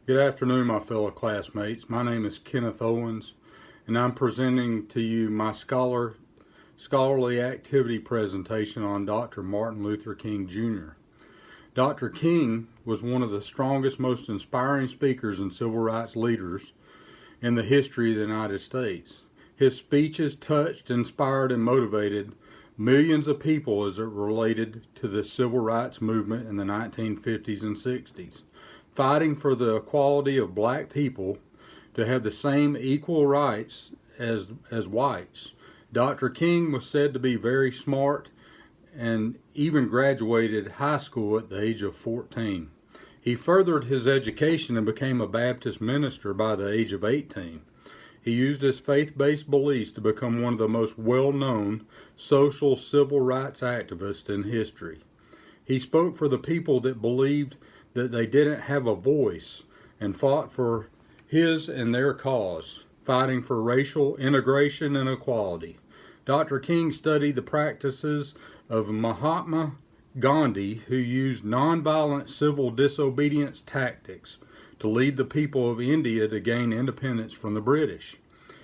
Good afternoon, my fellow classmates. My name is Kenneth Owens, and I'm presenting to you my scholarly activity presentation on Dr. Martin Luther King Jr. Dr. King was one of the strongest, most inspiring speakers and civil rights leaders in the history of the United States. His speeches touched, inspired, and motivated millions of people as it related to the civil rights movement in the 1950s and 60s. Fighting for the equality of black people to have the same equal rights as whites. Dr. King was said to be very smart and even graduated high school at the age of 14. He furthered his education and became a Baptist minister by the age of 18. He used his faith-based beliefs to become one of the most well-known social civil rights activists in history. He spoke for the people that believed that they didn't have a voice and fought for his and their cause, fighting for racial integration and equality. Dr. King studied the practices of Mahatma Gandhi, who used nonviolent civil disobedience tactics to lead the people of India to gain independence from the British.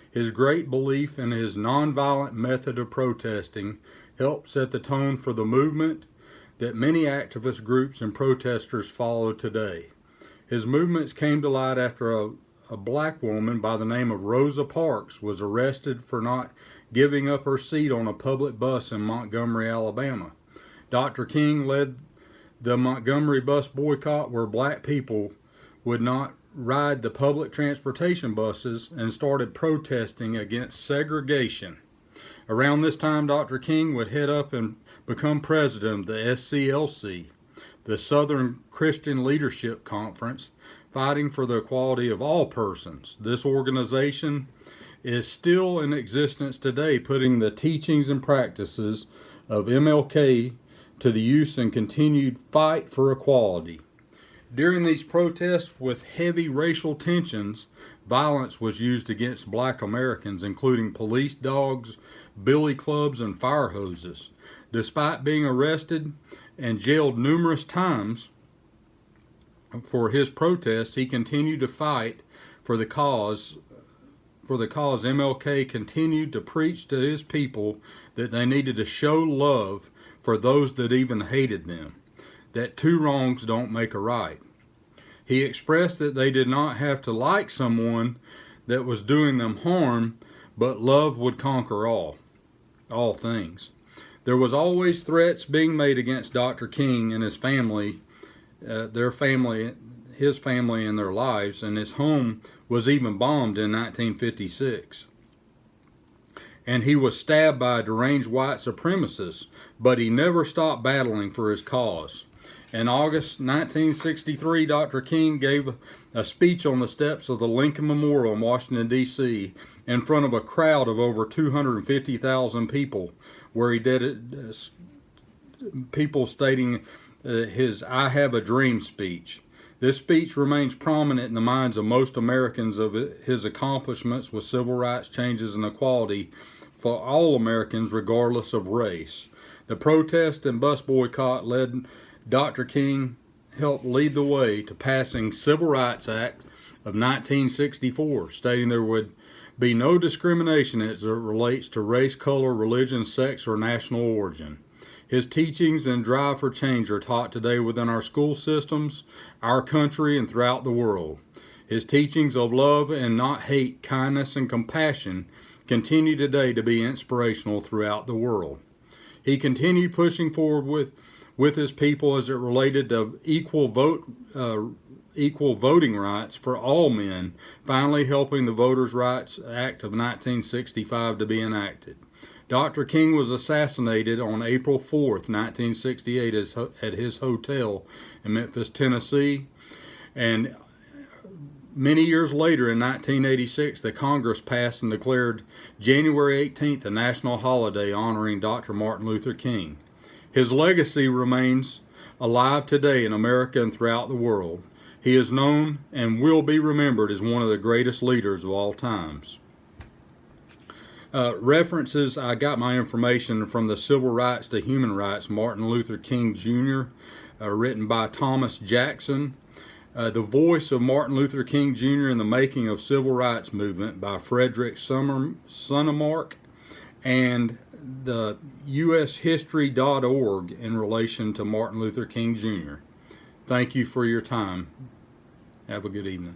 His great belief in his nonviolent method of protesting helped set the tone for the movement that many activist groups and protesters follow today. His movements came to light after a black woman by the name of Rosa Parks was arrested for not giving up her seat on a public bus in Montgomery, Alabama. Dr. King led the Montgomery bus boycott, where black people would not ride the public transportation buses, and started protesting against segregation. Around this time, Dr. King would head up and become president of the SCLC, the Southern Christian Leadership Conference, fighting for the equality of all persons. This organization is still in existence today, putting the teachings and practices of MLK to the use and continued fight for equality. During these protests with heavy racial tensions, violence was used against black Americans, including police dogs, billy clubs, and fire hoses. Despite being arrested and jailed numerous times for his protests, he continued to fight for the cause. MLK continued to preach to his people that they needed to show love for those that even hated them, that two wrongs don't make a right. He expressed that they did not have to like someone that was doing them harm, but love would conquer all things. There was always threats being made against Dr. King and his family, his family and their lives, and his home was even bombed in 1956. And he was stabbed by a deranged white supremacist, but he never stopped battling for his cause. In August 1963, Dr. King gave a speech on the steps of the Lincoln Memorial in Washington, D.C., in front of a crowd of over 250,000 people, where he did it, people stating his "I Have a Dream" speech. This speech remains prominent in the minds of most Americans of his accomplishments with civil rights changes and equality for all Americans regardless of race. The protest and bus boycott led Dr. King helped lead the way to passing Civil Rights Act of 1964, stating there would be no discrimination as it relates to race, color, religion, sex, or national origin. His teachings and drive for change are taught today within our school systems, our country, and throughout the world. His teachings of love and not hate, kindness, and compassion continue today to be inspirational throughout the world. He continued pushing forward with his people as it related to equal voting rights for all men, finally helping the Voters' Rights Act of 1965 to be enacted. Dr. King was assassinated on April 4th, 1968 at his hotel in Memphis, Tennessee, and many years later in 1986, the Congress passed and declared January 18th a national holiday honoring Dr. Martin Luther King. His legacy remains alive today in America and throughout the world. He is known and will be remembered as one of the greatest leaders of all times. References: I got my information from the Civil Rights to Human Rights, Martin Luther King Jr., written by Thomas Jackson. The Voice of Martin Luther King Jr. in the Making of Civil Rights Movement by Frederick Sunnemark, and the ushistory.org in relation to Martin Luther King Jr. Thank you for your time. Have a good evening.